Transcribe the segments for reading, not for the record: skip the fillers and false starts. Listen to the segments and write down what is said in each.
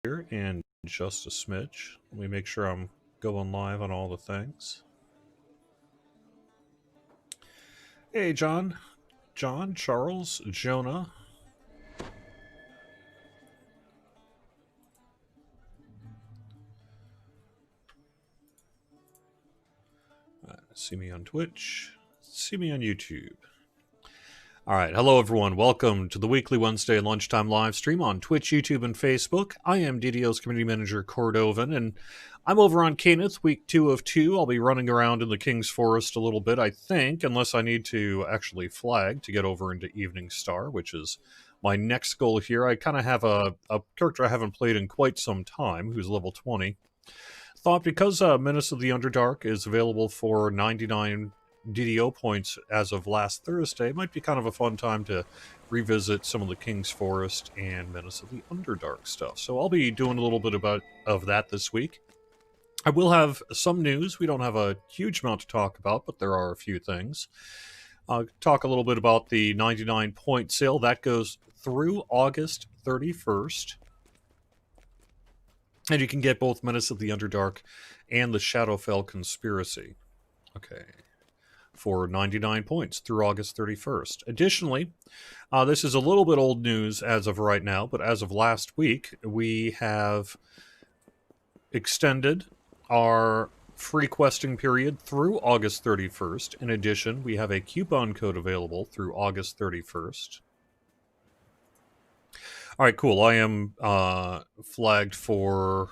here in just a smidge. Let me make sure I'm going live on all the things. Hey, John, Charles, Jonah. See me on Twitch. See me on YouTube. All right, hello everyone. Welcome to the weekly Wednesday lunchtime live stream on Twitch, YouTube, and Facebook. I am DDO's Community Manager Cordovan, and I'm over on Caneth, week 2 of 2. I'll be running around in the King's Forest a little bit, I think, unless I need to actually flag to get over into Evening Star, which is my next goal here. I kind of have a character I haven't played in quite some time, who's level 20. Thought because Menace of the Underdark is available for 99 DDO points as of last Thursday, it might be kind of a fun time to revisit some of the King's Forest and Menace of the Underdark stuff. So I'll be doing a little bit of that this week. I will have some news. We don't have a huge amount to talk about, but there are a few things. I'll talk a little bit about the 99 point sale. That goes through August 31st. And you can get both Menace of the Underdark and the Shadowfell Conspiracy. Okay. For 99 points through August 31st. Additionally, this is a little bit old news as of right now, but as of last week, we have extended our free questing period through August 31st. In addition, we have a coupon code available through August 31st. All right, cool. I am flagged for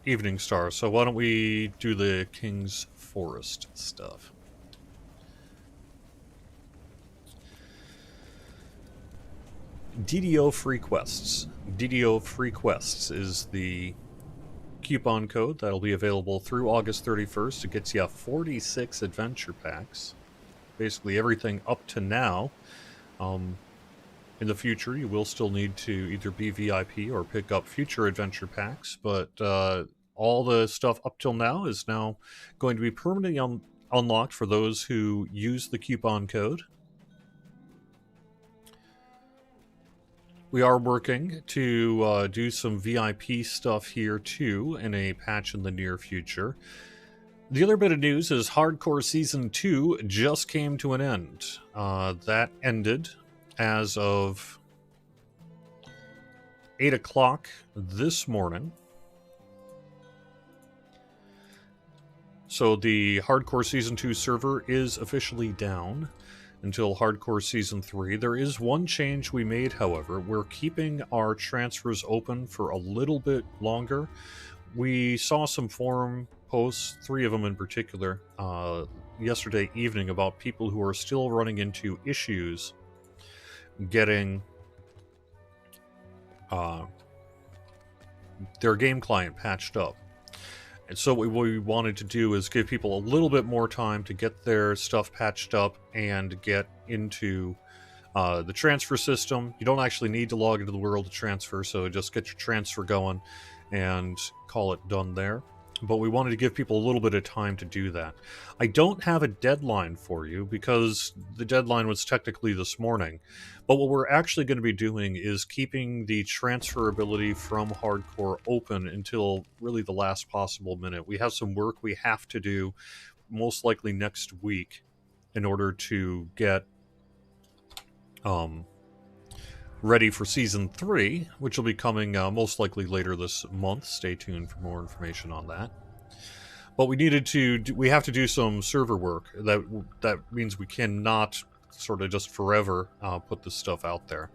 Evening Star, so why don't we do the King's Forest stuff. DDO Free Quests. DDO Free Quests is the coupon code that'll be available through August 31st. It gets you 46 adventure packs. Basically everything up to now. In the future, you will still need to either be VIP or pick up future adventure packs, but all the stuff up till now is now going to be permanently unlocked for those who use the coupon code. We are working to do some VIP stuff here too in a patch in the near future. The other bit of news is Hardcore Season 2 just came to an end. That ended as of 8 o'clock this morning. So the Hardcore Season 2 server is officially down until Hardcore Season 3. There is one change we made, however. We're keeping our transfers open for a little bit longer. We saw some forum posts, 3 of them in particular, yesterday evening about people who are still running into issues getting their game client patched up. And so what we wanted to do is give people a little bit more time to get their stuff patched up and get into the transfer system. You don't actually need to log into the world to transfer, so just get your transfer going and call it done there. But we wanted to give people a little bit of time to do that. I don't have a deadline for you because the deadline was technically this morning. But what we're actually going to be doing is keeping the transferability from Hardcore open until really the last possible minute. We have some work we have to do, most likely next week, in order to get ready for Season 3, which will be coming most likely later this month. Stay tuned for more information on that. But we have to do some server work. That means we cannot sort of just forever put this stuff out there.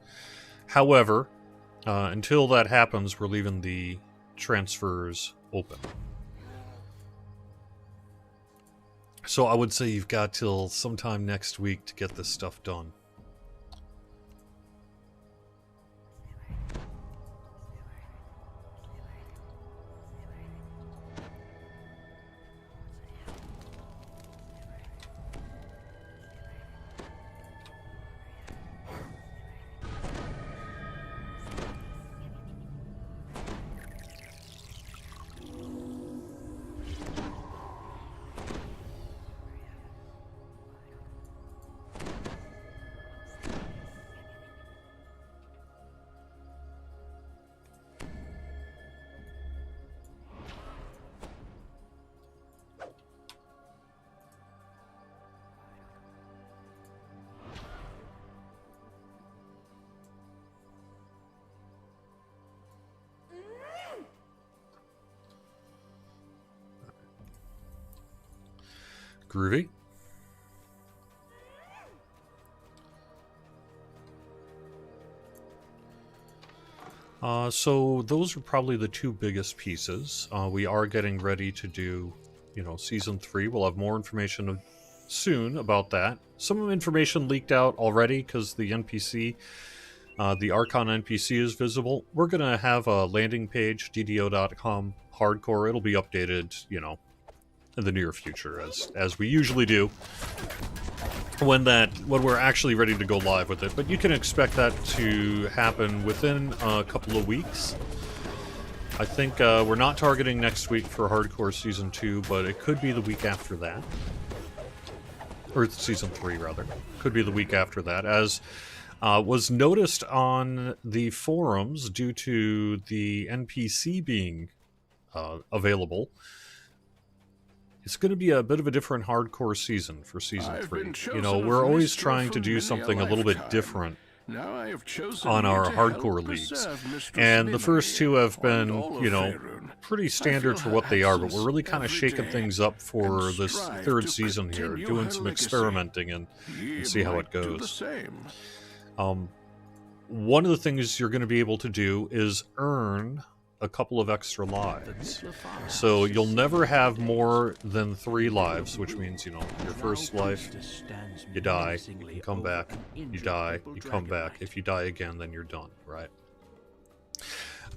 However, until that happens, we're leaving the transfers open. So I would say you've got till sometime next week to get this stuff done. Groovy. So those are probably the two biggest pieces. We are getting ready to do, you know, Season 3. We'll have more information soon about that. Some information leaked out already because the NPC, the Archon NPC is visible. We're going to have a landing page, DDO.com hardcore. It'll be updated, you know, in the near future, as we usually do when we're actually ready to go live with it. But you can expect that to happen within a couple of weeks. I think we're not targeting next week for Hardcore Season 2, but it could be the week after that. Or Season 3, rather. Could be the week after that, as was noticed on the forums due to the NPC being available. It's going to be a bit of a different hardcore season for Season 3. You know, we're always trying to do something a little bit different on our hardcore leagues. And the first two have been, you know, pretty standard for what they are, but we're really kind of shaking things up for this third season here, doing some experimenting and see how it goes. One of the things you're going to be able to do is earn a couple of extra lives. So you'll never have more than 3 lives, which means, you know, your first life, you die, you come back, you die, you come back. If you die again, then you're done, right?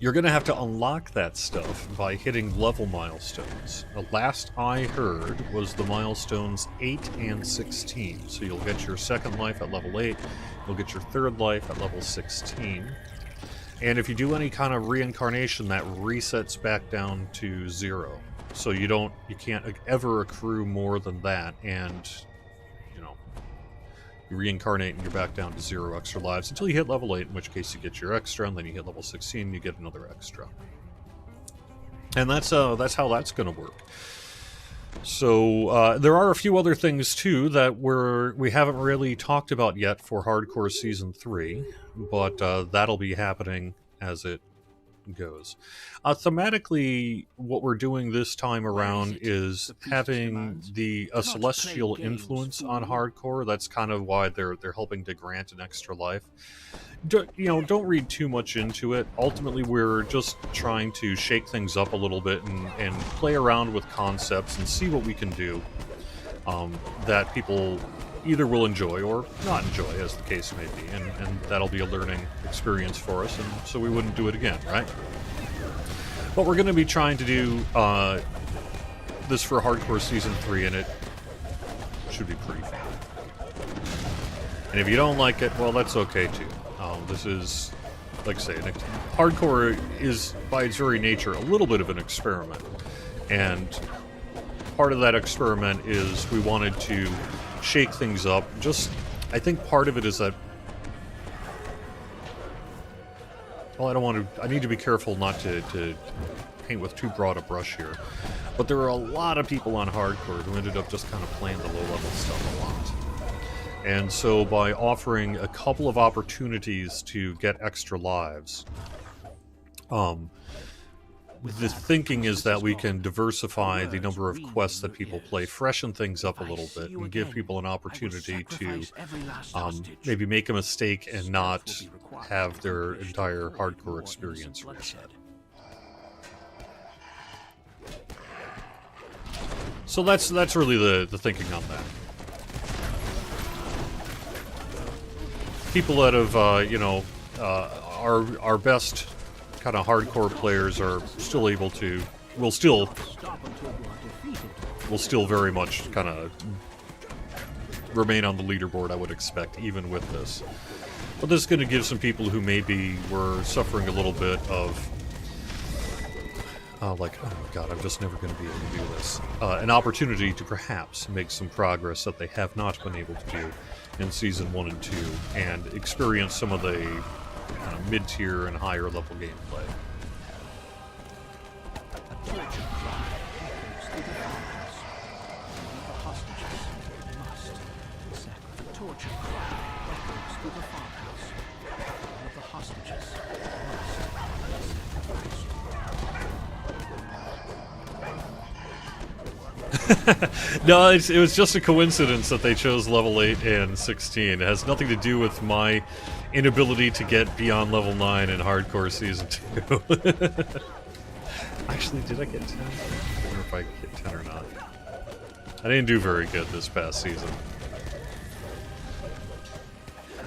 You're going to have to unlock that stuff by hitting level milestones. The last I heard was the milestones 8 and 16. So you'll get your second life at level 8, you'll get your third life at level 16. And if you do any kind of reincarnation, that resets back down to 0. So you can't ever accrue more than that, and, you know, you reincarnate and you're back down to 0 extra lives until you hit level 8, in which case you get your extra, and then you hit level 16, and you get another extra. And that's how that's going to work. So there are a few other things too that we haven't really talked about yet for Hardcore Season 3, but that'll be happening as it goes. Thematically, what we're doing this time around is having a celestial influence on Hardcore. That's kind of why they're helping to grant an extra life. Don't read too much into it. Ultimately, we're just trying to shake things up a little bit and play around with concepts and see what we can do that people either will enjoy or not enjoy, as the case may be. And that'll be a learning experience for us, and so we wouldn't do it again, right? But we're going to be trying to do this for Hardcore Season 3, and it should be pretty fun. And if you don't like it, well, that's okay too. This is, like I say, Hardcore is, by its very nature, a little bit of an experiment. And part of that experiment is we wanted to shake things up. I think part of it is that, well, I need to be careful not to paint with too broad a brush here. But there are a lot of people on Hardcore who ended up just kind of playing the low-level stuff a lot. And so by offering a couple of opportunities to get extra lives, the thinking is that we can diversify the number of quests that people play, freshen things up a little bit, and give people an opportunity to maybe make a mistake and not have their entire Hardcore experience reset. So that's really the thinking on that. People that have, our best kind of hardcore players are still able to, will still very much kind of remain on the leaderboard, I would expect, even with this. But this is going to give some people who maybe were suffering a little bit of, like, oh my god, I'm just never going to be able to do this, an opportunity to perhaps make some progress that they have not been able to do in Season 1 and 2, and experience some of the kind of mid-tier and higher level gameplay. No, it was just a coincidence that they chose level 8 and 16. It has nothing to do with my inability to get beyond level 9 in Hardcore Season 2. Actually, did I get 10? I wonder if I hit 10 or not. I didn't do very good this past season.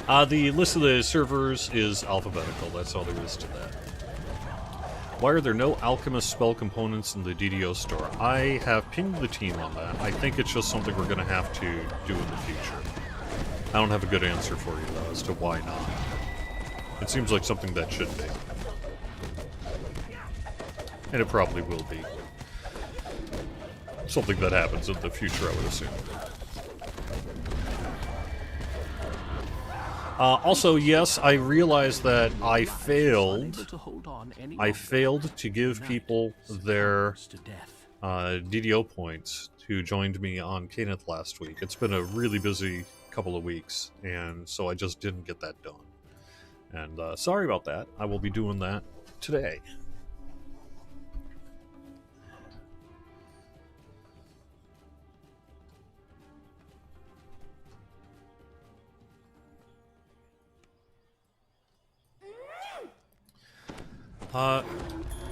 The list of the servers is alphabetical, that's all there is to that. Why are there no alchemist spell components in the DDO store? I have pinged the team on that. I think it's just something we're going to have to do in the future. I don't have a good answer for you, though, as to why not. It seems like something that should be. And it probably will be. Something that happens in the future, I would assume. Also, yes, I realized that I failed to give people their DDO points who joined me on Kenneth last week. It's been a really busy couple of weeks, and so I just didn't get that done. And sorry about that. I will be doing that today.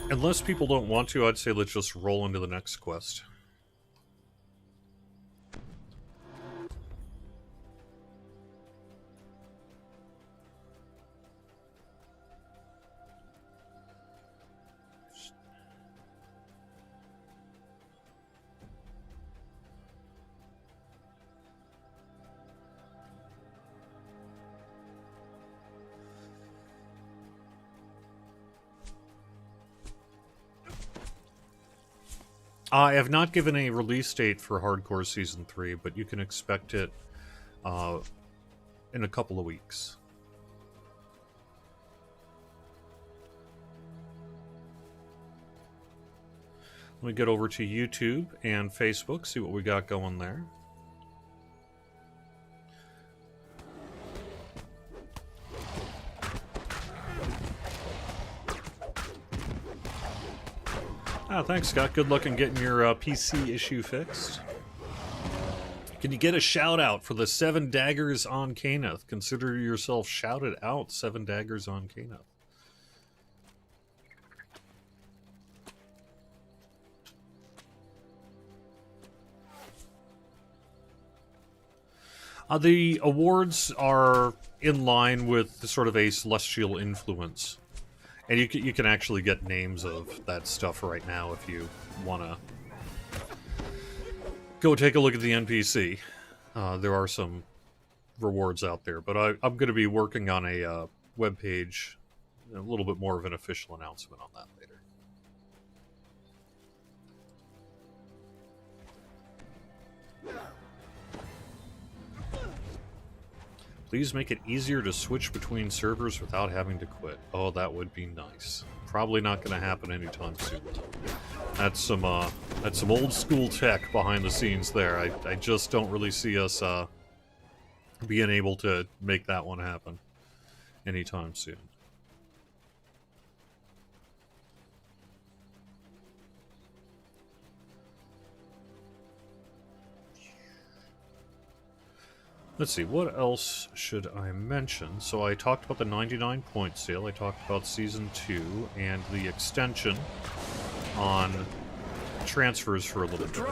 Unless people don't want to, I'd say let's just roll into the next quest. I have not given a release date for Hardcore Season 3, but you can expect it in a couple of weeks. Let me get over to YouTube and Facebook, see what we got going there. Ah, thanks, Scott. Good luck in getting your PC issue fixed. Can you get a shout out for the 7 daggers on Kenneth? Consider yourself shouted out, 7 daggers on Kenneth. The awards are in line with the sort of a celestial influence. And you can actually get names of that stuff right now if you want to go take a look at the NPC. There are some rewards out there, but I'm going to be working on a web page, a little bit more of an official announcement on that later. Please make it easier to switch between servers without having to quit. Oh, that would be nice. Probably not going to happen anytime soon. That's some old school tech behind the scenes there. I just don't really see us being able to make that one happen anytime soon. Let's see, what else should I mention? So I talked about the 99 point sale, I talked about Season 2, and the extension on transfers for a little bit.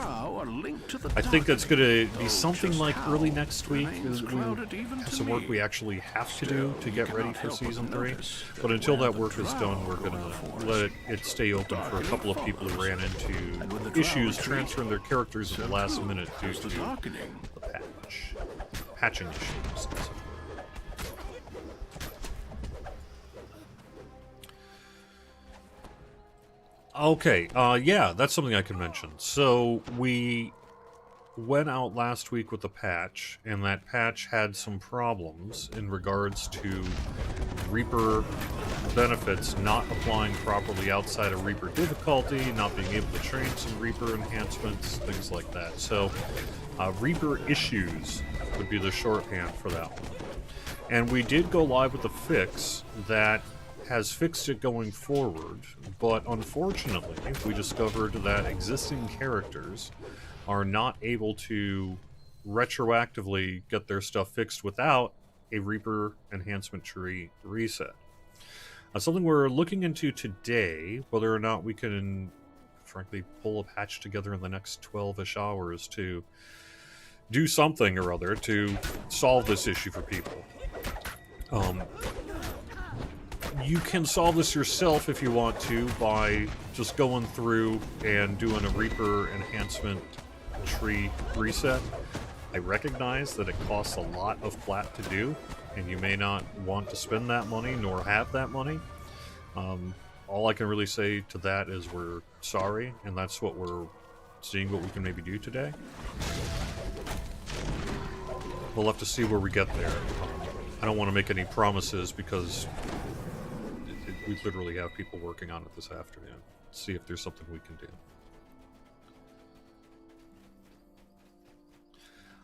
I think that's going to be something like early next week. We have some work we actually have to do to get ready for Season 3. But until that work is done, we're going to let it stay open for a couple of people who ran into issues transferring their characters at the last minute due to the patch. Patching issues. Okay, yeah, that's something I can mention. So, we went out last week with a patch, and that patch had some problems in regards to Reaper benefits not applying properly outside of Reaper difficulty, not being able to train some Reaper enhancements, things like that. So, Reaper issues would be the shorthand for that one. And we did go live with a fix that has fixed it going forward, but unfortunately, we discovered that existing characters are not able to retroactively get their stuff fixed without a Reaper enhancement tree reset. Something we're looking into today, whether or not we can, frankly, pull a patch together in the next 12-ish hours to do something or other to solve this issue for people. You can solve this yourself if you want to by just going through and doing a Reaper enhancement tree reset. I recognize that it costs a lot of plat to do, and you may not want to spend that money nor have that money. All I can really say to that is we're sorry, and that's what we're seeing what we can maybe do today. We'll have to see where we get there. I don't want to make any promises because we literally have people working on it this afternoon. See if there's something we can do.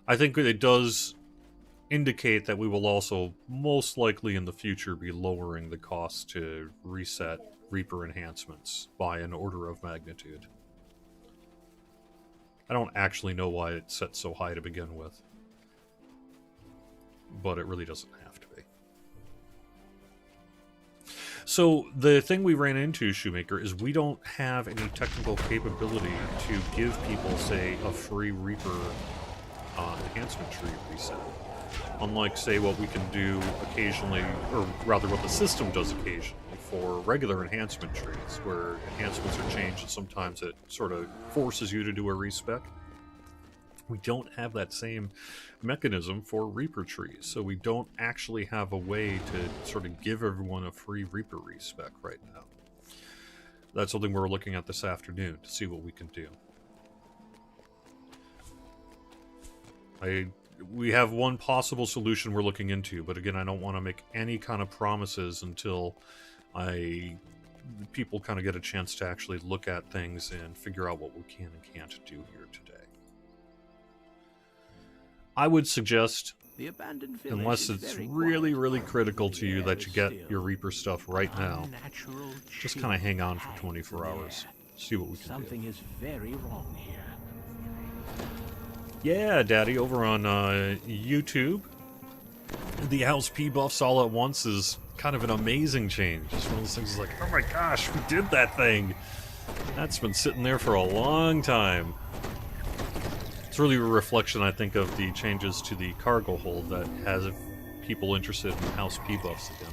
I think it does indicate that we will also most likely in the future be lowering the cost to reset Reaper enhancements by an order of magnitude. I don't actually know why it's set so high to begin with, but it really doesn't have to be. So the thing we ran into, Shoemaker, is we don't have any technical capability to give people, say, a free Reaper enhancement tree reset. Unlike, say, what we can do occasionally, or rather what the system does occasionally for regular enhancement trees, where enhancements are changed and sometimes it sort of forces you to do a respec. We don't have that same mechanism for Reaper trees, so we don't actually have a way to sort of give everyone a free Reaper respec right now. That's something we're looking at this afternoon to see what we can do. We have one possible solution we're looking into, but again, I don't want to make any kind of promises until people kind of get a chance to actually look at things and figure out what we can and can't do here today. I would suggest, unless it's really, really critical to you that you get your Reaper stuff right now, just kind of hang on for 24 hours. See what we can do. Something is very wrong here. Yeah, Daddy, over on YouTube, the House P buffs all at once is kind of an amazing change. It's one of those things like, oh my gosh, we did that thing! That's been sitting there for a long time. It's really a reflection, I think, of the changes to the cargo hold that has people interested in House P buffs again.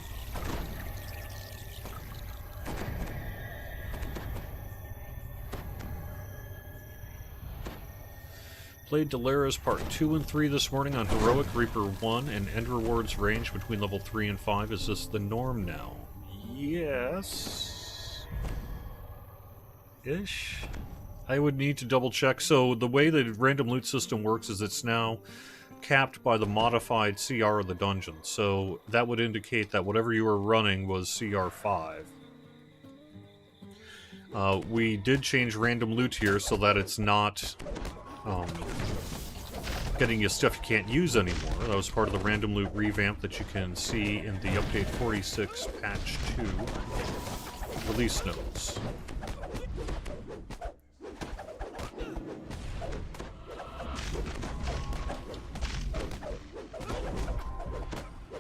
Played Delaris Part 2 and 3 this morning on Heroic Reaper 1, and end rewards range between level 3 and 5. Is this the norm now? Yes. Ish. I would need to double check. So the way the random loot system works is it's now capped by the modified CR of the dungeon. So that would indicate that whatever you were running was CR 5. We did change random loot here so that it's not getting you stuff you can't use anymore. That was part of the random loot revamp that you can see in the update 46 patch 2 release notes.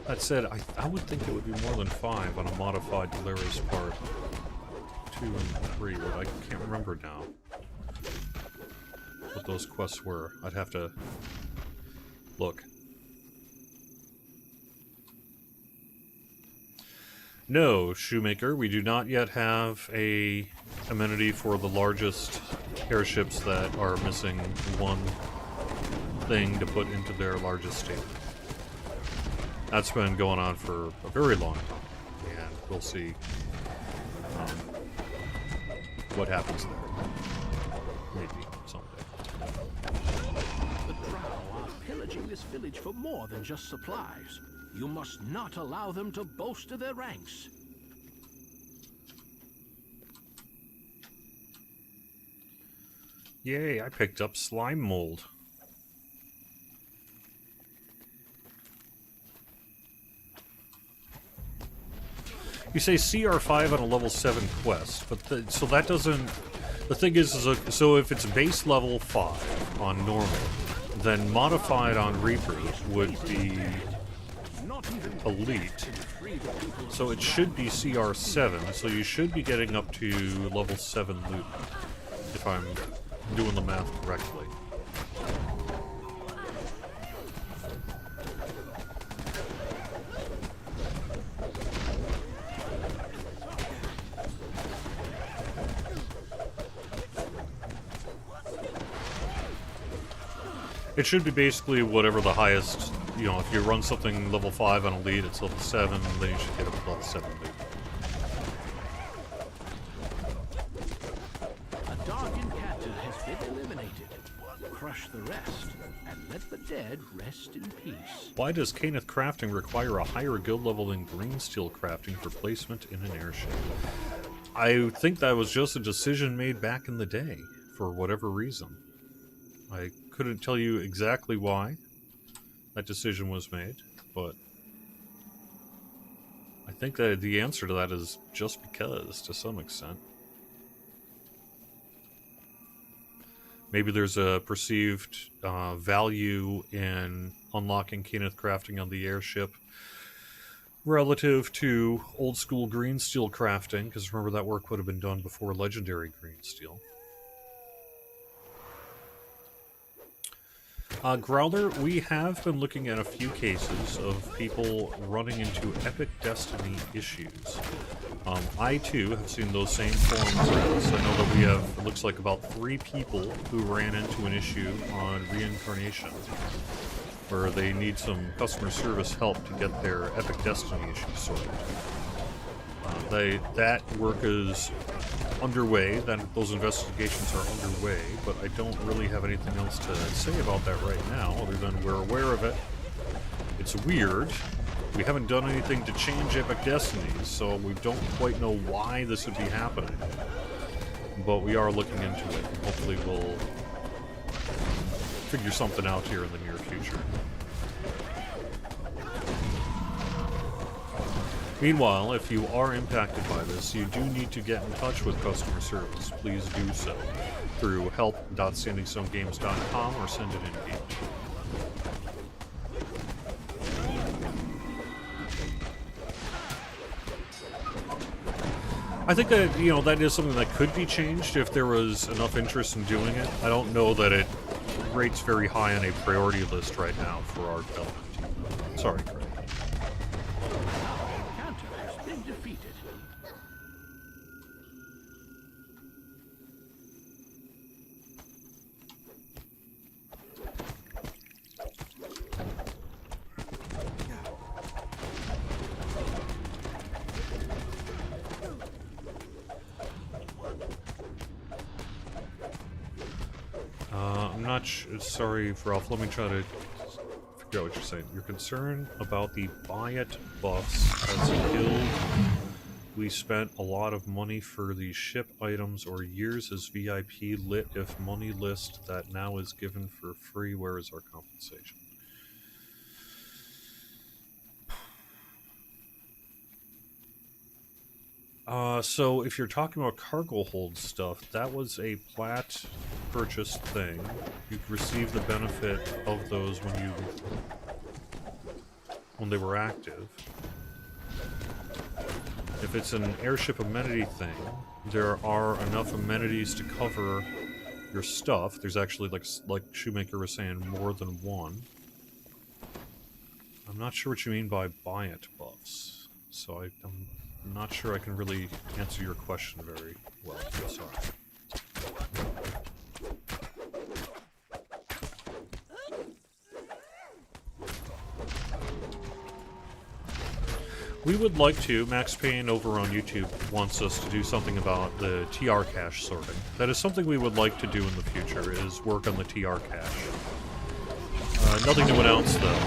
That said, I would think it would be more than 5 on a modified Delaris Part 2 and 3, but I can't remember now what those quests were. I'd have to look. No, Shoemaker, we do not yet have a amenity for the largest airships that are missing one thing to put into their largest state. That's been going on for a very long time, and we'll see what happens there. Maybe someday. The Drow are pillaging this village for more than just supplies. You must not allow them to bolster their ranks. Yay, I picked up slime mold. You say CR5 on a level 7 quest, but so that doesn't... The thing is so if it's base level 5 on normal, then modified on Reaper would be elite. So it should be CR7, so you should be getting up to level 7 loot, if I'm doing the math correctly. It should be basically whatever the highest, you know, if you run something level 5 on Elite, it's level 7, then you should get up to level 7 loot. A dark captor has been eliminated. Crush the rest, and let the dead rest in peace. Why does Kenneth crafting require a higher guild level than green steel crafting for placement in an airship? I think that was just a decision made back in the day, for whatever reason. I couldn't tell you exactly why that decision was made, but I think that the answer to that is just because, to some extent. Maybe there's a perceived value in unlocking Kenneth crafting on the airship relative to old school green steel crafting, because remember that work would have been done before legendary green steel. Growler, we have been looking at a few cases of people running into Epic Destiny issues. I too have seen those same forum threads. I know that we have, it looks like about 3 people who ran into an issue on Reincarnation, where they need some customer service help to get their Epic Destiny issues sorted. That work is underway, those investigations are underway, but I don't really have anything else to say about that right now, other than we're aware of it. It's weird. We haven't done anything to change Epic Destinies, so we don't quite know why this would be happening. But we are looking into it. Hopefully we'll figure something out here in the near future. Meanwhile, if you are impacted by this, you do need to get in touch with customer service. Please do so through help.standingstonegames.com or send it in game. I think that, you know, that is something that could be changed if there was enough interest in doing it. I don't know that it rates very high on a priority list right now for our development team. Sorry, Craig. Sorry, Ralph. Let me try to figure out what you're saying. You're concerned about the buy it buffs as a guild. We spent a lot of money for the ship items or years as VIP lit if money list that now is given for free. Where is our compensation? So if you're talking about cargo hold stuff, that was a plat purchased thing. You could receive the benefit of those when they were active. If it's an airship amenity thing, there are enough amenities to cover your stuff. There's actually, like Shoemaker was saying, more than one. I'm not sure what you mean by buy it buffs, so I'm not sure I can really answer your question very well. I'm sorry. We would like to, Max Payne over on YouTube wants us to do something about the TR cache sorting. That is something we would like to do in the future, is work on the TR cache. Nothing to announce though.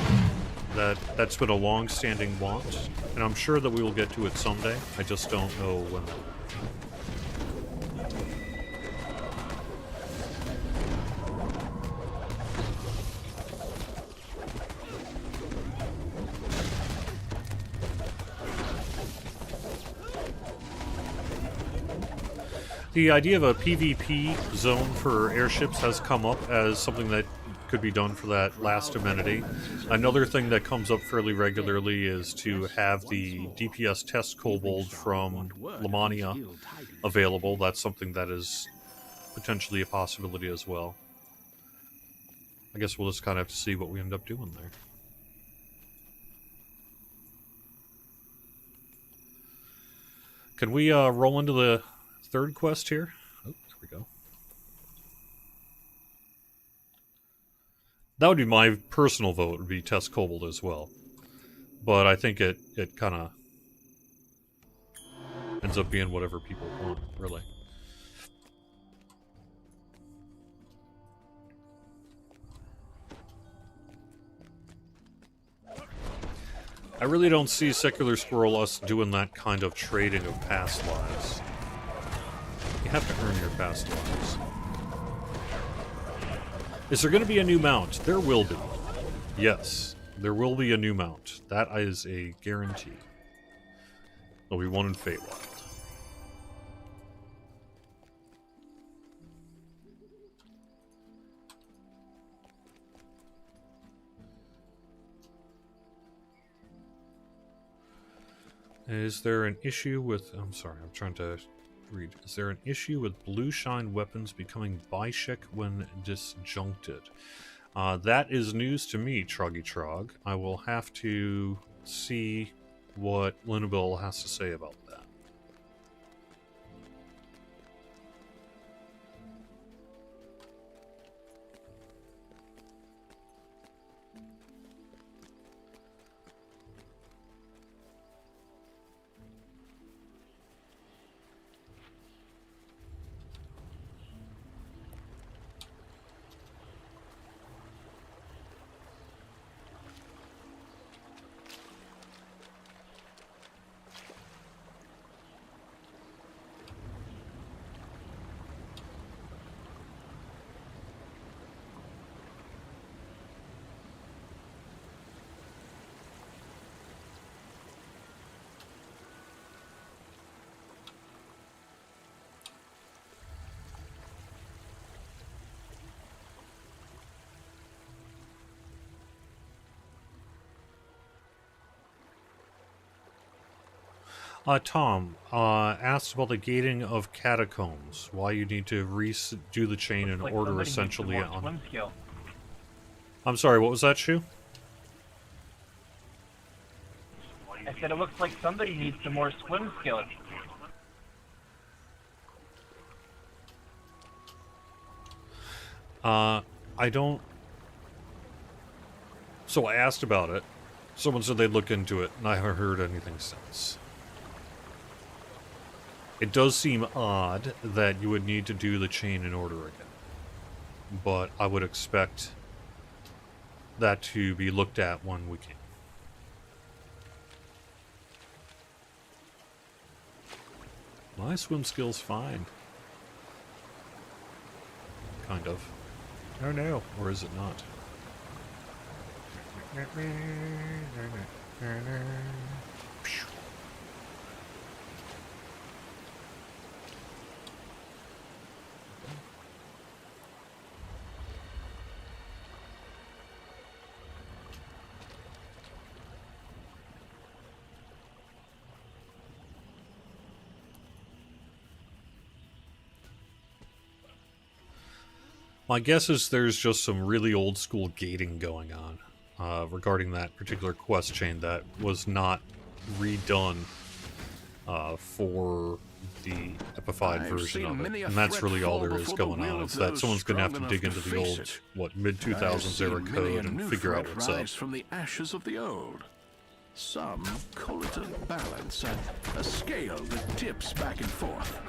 That's been a long-standing want, and I'm sure that we will get to it someday. I just don't know when. The idea of a PvP zone for airships has come up as something that could be done for that last amenity. Another thing that comes up fairly regularly is to have the DPS test kobold from Lamania available. That's something that is potentially a possibility as well. I guess we'll just kind of have to see what we end up doing there. Can we roll into the third quest here? Oh, there we go. That would be my personal vote, would be test kobold as well. But I think it kind of ends up being whatever people want, really. I really don't see Secular Squirrel us doing that kind of trading of past lives. You have to earn your past lives. Is there going to be a new mount? There will be. Yes, there will be a new mount. That is a guarantee. There'll be one in Feywild. Is there an issue with... I'm sorry, I'm trying to read. Is there an issue with blue shine weapons becoming Bishek when disjuncted? That is news to me, Troggy Trog. I will have to see what Linabel has to say about that. Tom asked about the gating of catacombs. Why you need to redo the chain in order, essentially. On. I'm sorry. What was that, Shu? I said it looks like somebody needs some more swim skills. I don't... So I asked about it. Someone said they'd look into it, and I haven't heard anything since. It does seem odd that you would need to do the chain in order again. But I would expect that to be looked at when we can. My swim skill's fine. Kind of. Oh no. Or is it not? My guess is there's just some really old school gating going on regarding that particular quest chain that was not redone for the Epified version of it. And that's really all there is going on. It's that someone's going to have to dig into the old, mid-2000s era code and figure out what's up. From the ashes of the old. Some call it a balance, a scale that tips back and forth.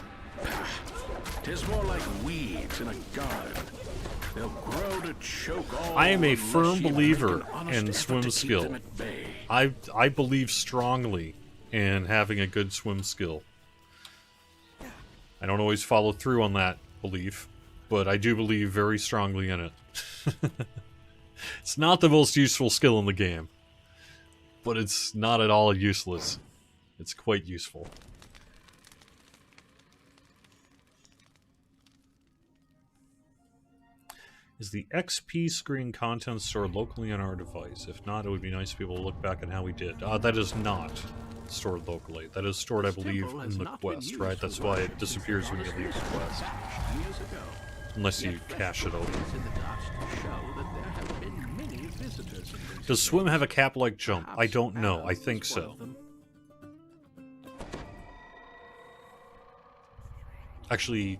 'Tis more like weeds in a garden. They'll grow to choke all. I am a firm believer in swim skill. I believe strongly in having a good swim skill. I don't always follow through on that belief, but I do believe very strongly in it. It's not the most useful skill in the game, but it's not at all useless. It's quite useful. Is the XP screen content stored locally on our device? If not, it would be nice to be able to look back on how we did. That is not stored locally. That is stored, I believe, in the quest, right? That's why it disappears when you leave the quest. Unless you cache it over. Does swim have a cap-like jump? I don't know. I think so. Actually...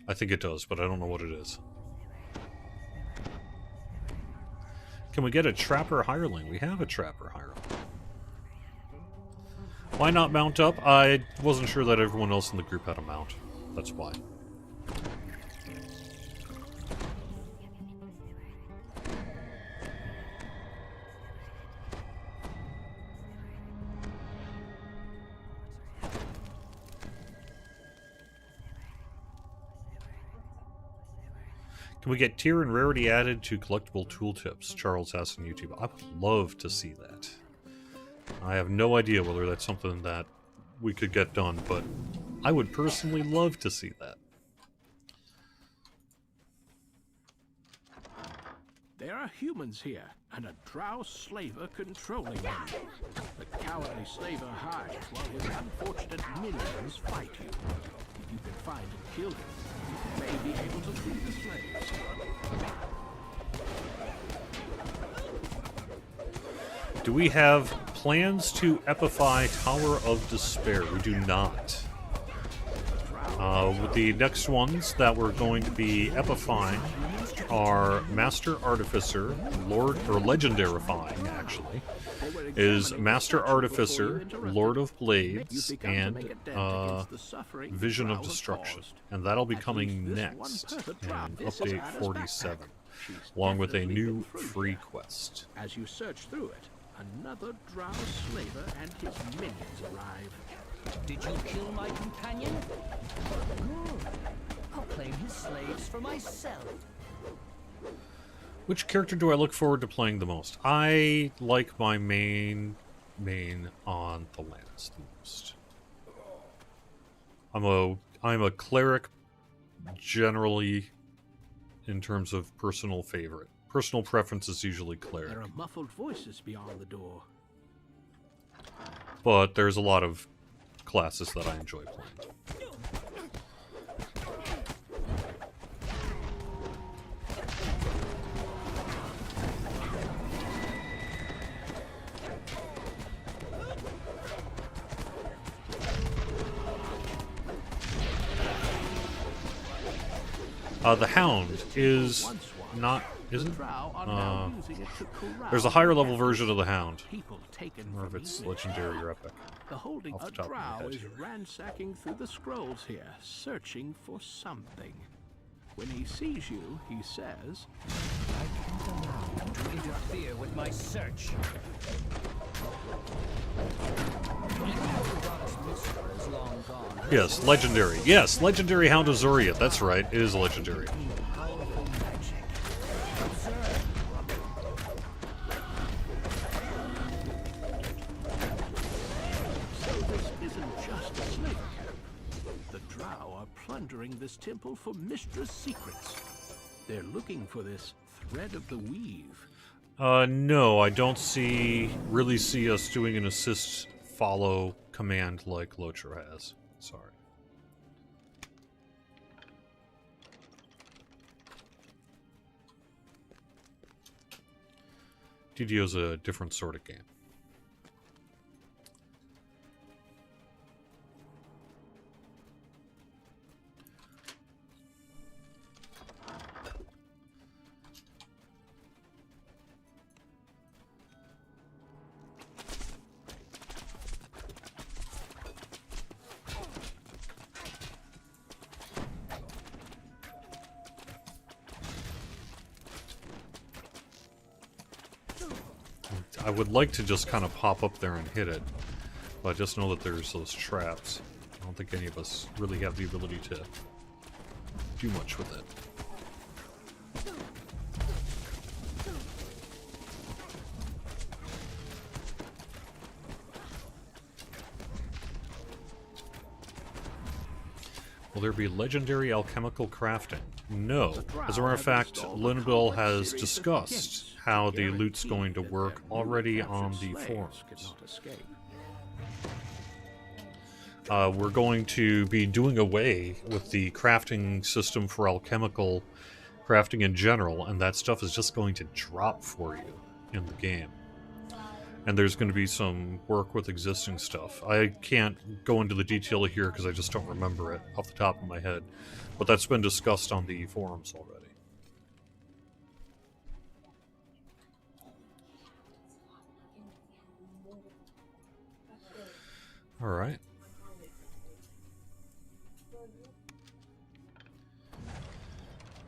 I think it does, but I don't know what it is. Can we get a Trapper Hireling? We have a Trapper Hireling. Why not mount up? I wasn't sure that everyone else in the group had a mount. That's why. Can we get tier and rarity added to collectible tooltips? Charles asks on YouTube. I would love to see that. I have no idea whether that's something that we could get done, but I would personally love to see that. There are humans here, and a drow slaver controlling them. The cowardly slaver hides while his unfortunate minions fight you. If you can find and kill him, you may be able to free the slaves. Do we have plans to epify Tower of Despair? We do not. With the next ones that we're going to be epifying are Master Artificer, Lord, or Legendarifying, actually, is Master Artificer, Lord of Blades, and Vision of Destruction. And that'll be coming next in Update 47, along with a new free quest. As you search through it, another drow slaver and his minions arrive. Did you kill my companion? Good. I'll claim his slaves for myself. Which character do I look forward to playing the most? I like my main on the lands the most. I'm a cleric generally in terms of personal favorite. Personal preference is usually cleric. There are muffled voices beyond the door. But there's a lot of classes that I enjoy playing. The Hound is not, isn't? There's a higher level version of the Hound. Or if it's legendary or epic. Beholding Off the a top of my drow head is here. ransacking through the scrolls here, searching for something. When he sees you, he says, I can't allow you to interfere with my search. Yes, legendary. Yes, legendary Hound of Zoria. That's right. It is legendary. plundering this temple for mistress secrets. They're looking for this thread of the weave. No, I don't really see us doing an assist follow command like Locher has. Sorry. DDO's a different sort of game. I would like to just kind of pop up there and hit it, but I just know that there's those traps. I don't think any of us really have the ability to do much with it. Will there be legendary alchemical crafting? No. As a matter of fact, Linville has discussed how the loot's going to work already on the forums. We're going to be doing away with the crafting system for alchemical crafting in general, and that stuff is just going to drop for you in the game. And there's going to be some work with existing stuff. I can't go into the detail here because I just don't remember it off the top of my head. But that's been discussed on the forums already. Alright.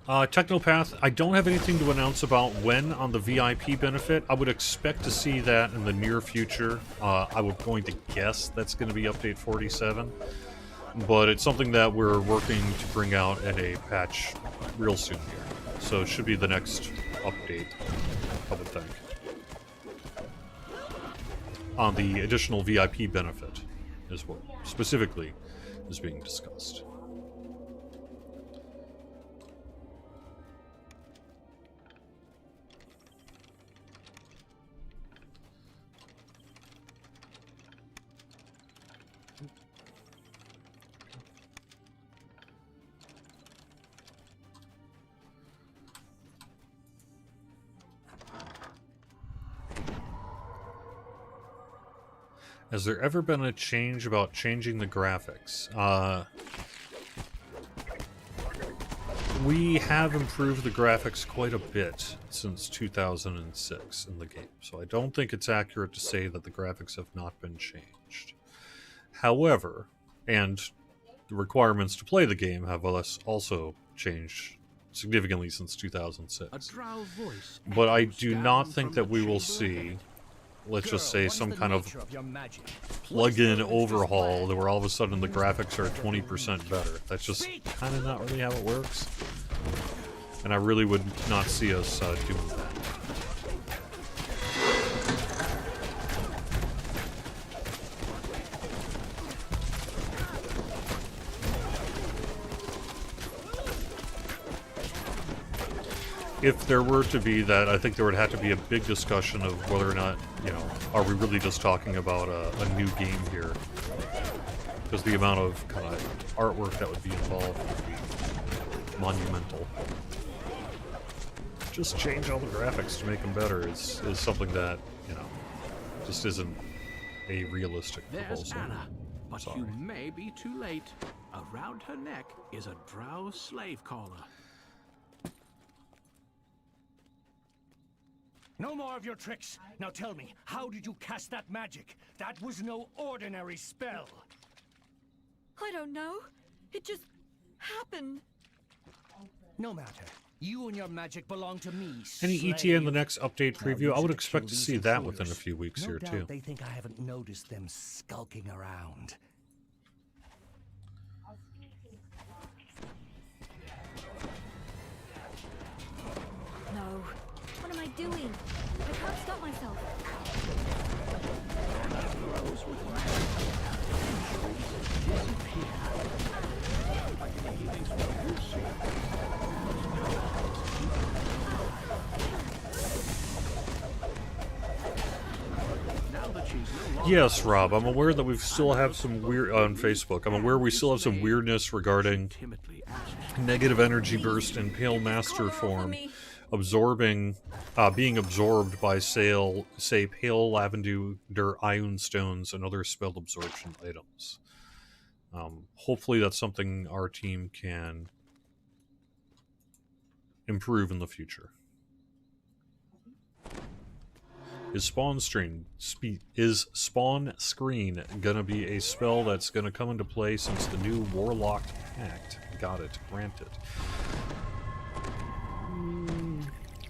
Technopath, I don't have anything to announce about when on the VIP benefit. I would expect to see that in the near future. I would going to guess that's going to be update 47. But it's something that we're working to bring out at a patch real soon here. So it should be the next update, I would think. On the additional VIP benefit is what specifically is being discussed. Has there ever been a change about changing the graphics? We have improved the graphics quite a bit since 2006 in the game, so I don't think it's accurate to say that the graphics have not been changed. However, and the requirements to play the game have also changed significantly since 2006. But I do not think that we will see, let's just say, some kind of plug-in overhaul that where all of a sudden the graphics are 20% better. That's just kind of not really how it works. And I really would not see us doing that. If there were to be that, I think there would have to be a big discussion of whether or not, you know, are we really just talking about a new game here? Because the amount of kind of artwork that would be involved would be monumental. Just change all the graphics to make them better is something that, you know, just isn't a realistic proposal. Anna, but Sorry. you may be too late. Around her neck is a drow slave collar. No more of your tricks. Now tell me, how did you cast that magic? That was no ordinary spell. I don't know. It just happened. No matter. You and your magic belong to me, Any slave. ETA in the next update Now preview? I would use it expect to kill see these that intruders. within a few weeks No here doubt too. They think I haven't noticed them skulking around. No. What am I doing? I can't stop myself. Yes, Rob, I'm aware that we still have some weird on Facebook. I'm aware we still have some weirdness regarding negative energy burst in Pale Master form, being absorbed by say Pale Lavender Ion Stones and other spell absorption items. Hopefully that's something our team can improve in the future. Is Spawn Screen gonna be a spell that's gonna come into play since the new Warlock Pact? Got it, granted.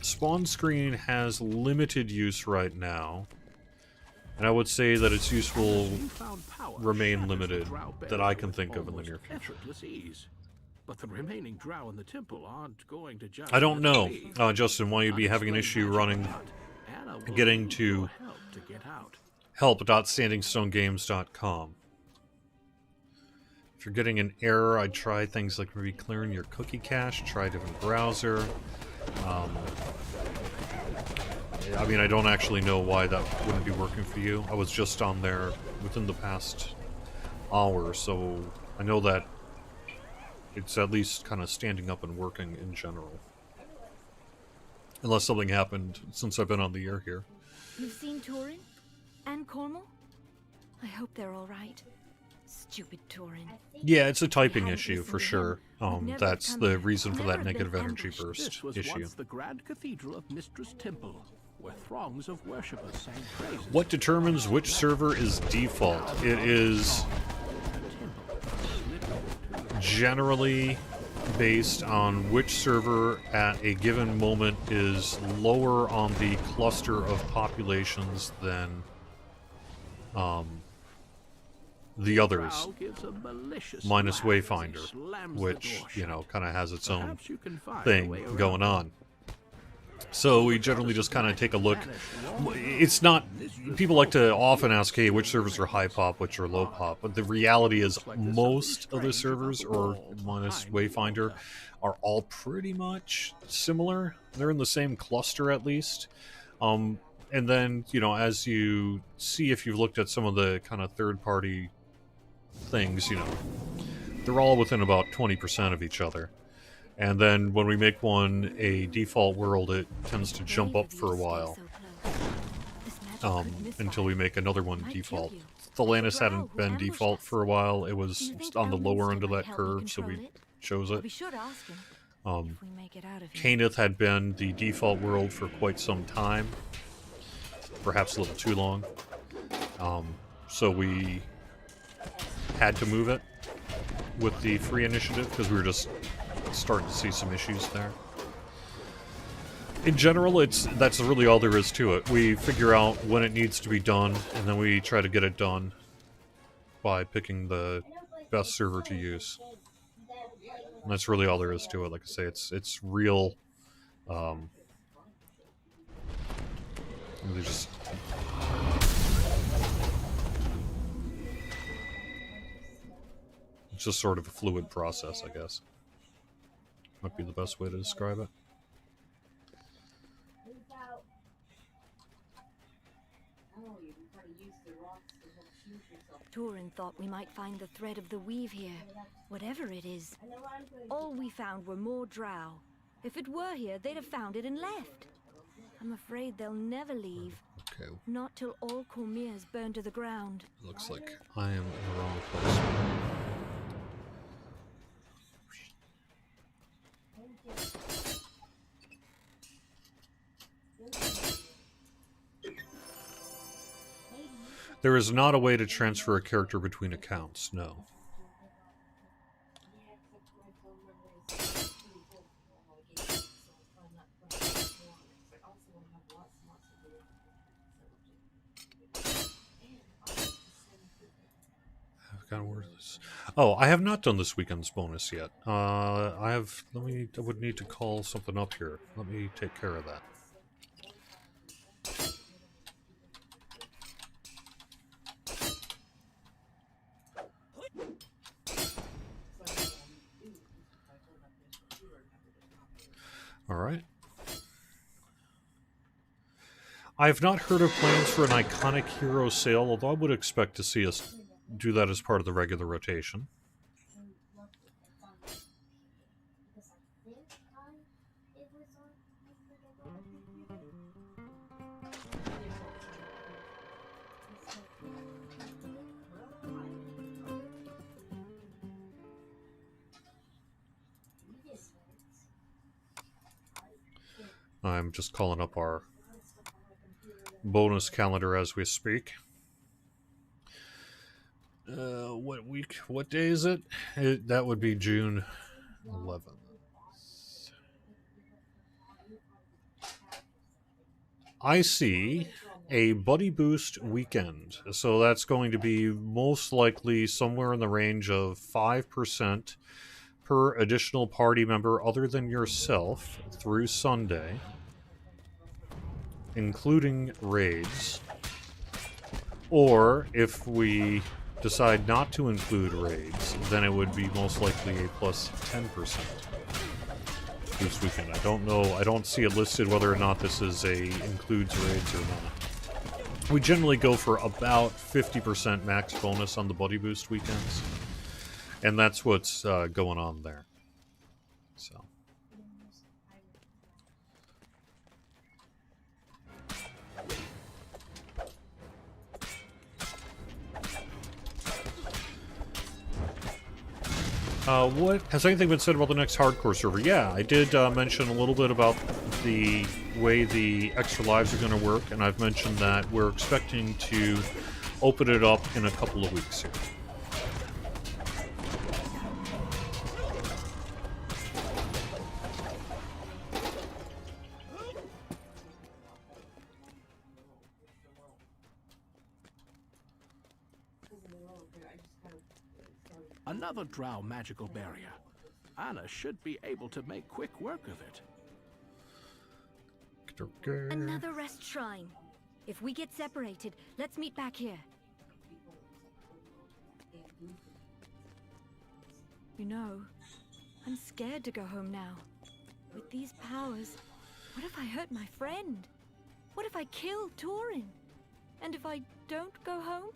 Spawn Screen has limited use right now, and I would say that its use will remain limited that I can think of in the near future. But the remaining drow in the temple aren't going to just I don't know, Justin, why you'd be having an issue running, getting to help.standingstonegames.com. If you're getting an error, I'd try things like maybe clearing your cookie cache, try a different browser. I mean, I don't actually know why that wouldn't be working for you. I was just on there within the past hour, so I know that it's at least kind of standing up and working in general. Unless something happened since I've been on the air here. You've seen Torin? And Cornwall? I hope they're all right. Stupid Torin. Yeah, it's a typing hadn't issue for listened to sure. him, we'd never That's come the here. reason for Never that have negative been energy ambushed. burst This was issue. once the Grand Cathedral of Mistress Temple, where throngs of worshippers sang praises. What determines which server is default? It is generally based on which server at a given moment is lower on the cluster of populations than the others, Drow gives a malicious minus laugh as he Wayfinder, slams the which, door you know, shut. kind of has its own Perhaps you can find a thing way around going it. on. So we generally just kind of take a look. It's not, people like to often ask, hey, which servers are high pop, which are low pop, but the reality is most of the servers, or minus Wayfinder, are all pretty much similar. They're in the same cluster at least. And then, you know, as you see, if you've looked at some of the kind of third-party things, you know, they're all within about 20% of each other. And then when we make one a default world, it tends to jump up for a while until we make another one default. Thelanus hadn't been default for a while. It was on the lower end of that curve, so we chose I'll it. be sure to ask him if we make it out of here. Caneth had been the default world for quite some time, perhaps a little too long. So we had to move it with the free initiative because we were just starting to see some issues there. In general, that's really all there is to it. We figure out when it needs to be done, and then we try to get it done by picking the best server to use. And that's really all there is to it. Like I say, it's real. Really just it's just sort of a fluid process, I guess. Might be the best way to describe it. Torin thought we might find the thread of the weave here, whatever it is. All we found were more drow. If it were here, they'd have found it and left. I'm afraid they'll never leave. Okay, Not till all Cormier's burned to the ground. looks like I am in the wrong place. There is not a way to transfer a character between accounts, no. Oh, I have not done this weekend's bonus yet. I would need to call something up here. Let me take care of that. All right. I have not heard of plans for an iconic hero sale, although I would expect to see us do that as part of the regular rotation. I'm just calling up our bonus calendar as we speak. What day is it? That would be June 11th. I see a Buddy Boost weekend. So that's going to be most likely somewhere in the range of 5% per additional party member other than yourself through Sunday, including raids. Or if we decide not to include raids, then it would be most likely a plus 10% boost weekend. I don't know, I don't see it listed whether or not this is a includes raids or not. We generally go for about 50% max bonus on the buddy boost weekends, and that's what's going on there. So. What has anything been said about the next hardcore server? Yeah, I did mention a little bit about the way the extra lives are going to work, and I've mentioned that we're expecting to open it up in a couple of weeks here. Another drow magical barrier. Anna should be able to make quick work of it. Another rest shrine. If we get separated, let's meet back here. You know, I'm scared to go home now. With these powers, what if I hurt my friend? What if I kill Torin? And if I don't go home?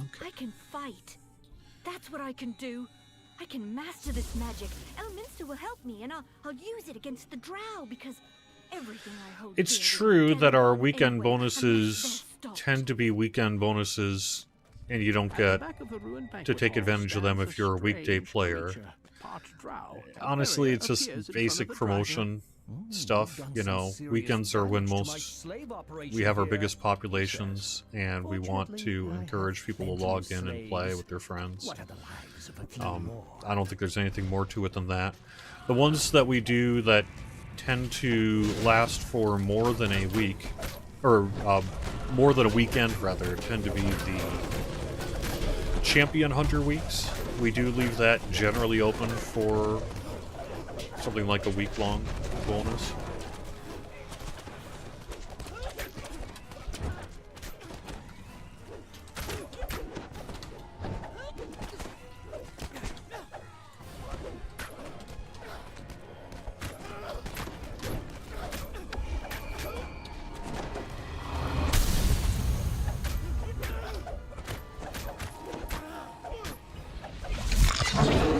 Okay. I can fight. That's what I can do. I can master this magic. Elminster will help me, and I'll use it against the drow, because everything I hold It's dear true is that our anyway, weekend unless bonuses they're stopped. tend to be weekend bonuses, and you don't get to take advantage of them if you're a weekday player. Honestly, it's just basic promotion stuff, you know. Weekends are when we have our biggest populations, and we want to encourage people to log in and play with their friends. I don't think there's anything more to it than that. The ones that we do that tend to last for more than a week, or more than a weekend rather, tend to be the Champion Hunter weeks. We do leave that generally open for something like a week-long bonus.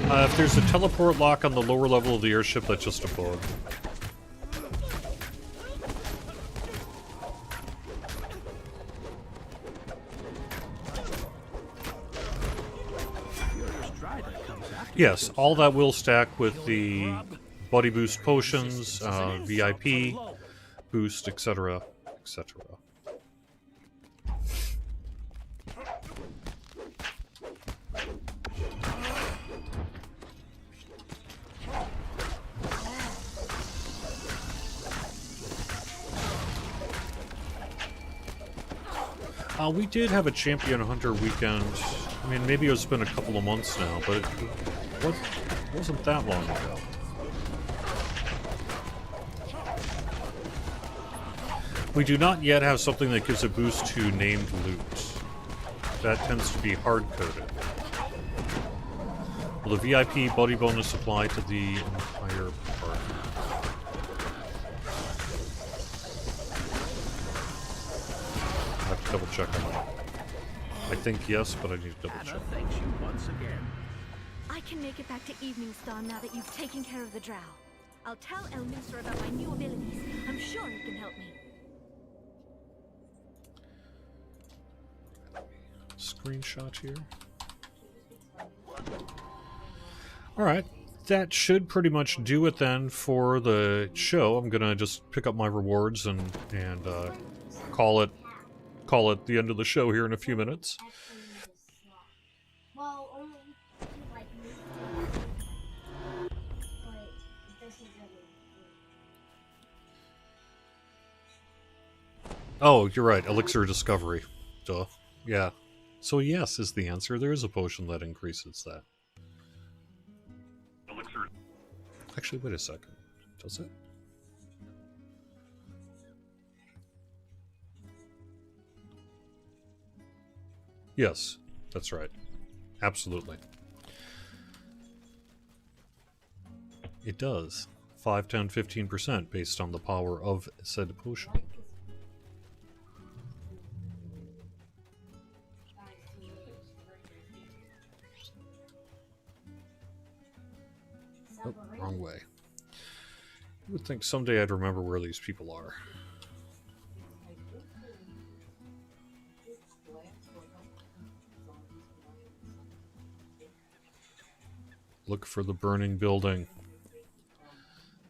If there's a teleport lock on the lower level of the airship, that's just a bug. Yes, all that will stack with the buddy boost potions, VIP boost, etc., etc. We did have a Champion Hunter weekend. I mean, maybe it's been a couple of months now, but it wasn't that long ago. We do not yet have something that gives a boost to named loot. That tends to be hard-coded. Will the VIP buddy bonus apply to the entire party? I have to double check on that. I think yes, but I need to double check. Anna thanks you once again. I can make it back to Evening Star now that you've taken care of the drow. I'll tell Elminster about my new abilities. I'm sure he can help me. Screenshot here. Alright, that should pretty much do it then for the show. I'm gonna just pick up my rewards and call it the end of the show here in a few minutes. Oh, you're right, Elixir Discovery. Duh. Yeah. So yes is the answer. There is a potion that increases that. Actually, wait a second. Does it? Yes. That's right. Absolutely. It does. 5, 10, 15% based on the power of said potion. Oh, wrong way. You would think someday I'd remember where these people are. Look for the burning building.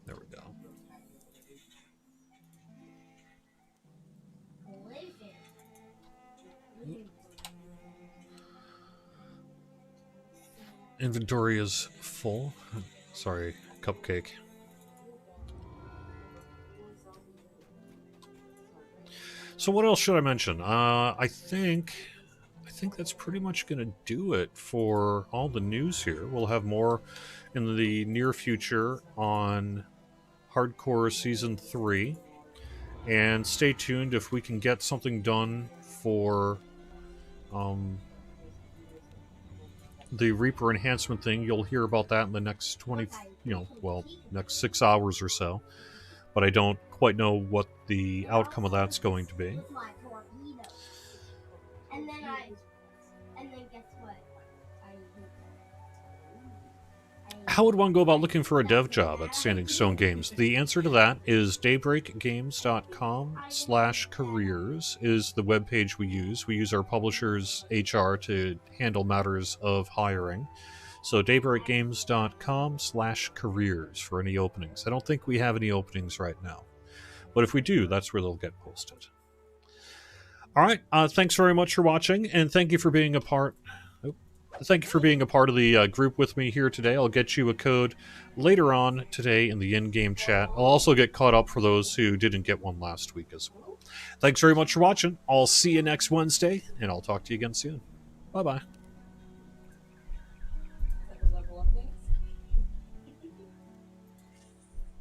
There we go. Inventory is full. Sorry, cupcake. So what else should I mention? I think that's pretty much going to do it for all the news here. We'll have more in the near future on Hardcore Season 3. And stay tuned if we can get something done for the Reaper enhancement thing. You'll hear about that in the next next 6 hours or so. But I don't quite know what the outcome of that's going to be. How would one go about looking for a dev job at Standing Stone Games? The answer to that is daybreakgames.com/careers is the webpage we use. We use our publisher's HR to handle matters of hiring. So daybreakgames.com/careers for any openings. I don't think we have any openings right now. But if we do, that's where they'll get posted. All right. Thanks very much for watching, and thank you for being a part... Thank you for being a part of the group with me here today. I'll get you a code later on today in the in-game chat. I'll also get caught up for those who didn't get one last week as well. Thanks very much for watching. I'll see you next Wednesday, and I'll talk to you again soon. Bye-bye.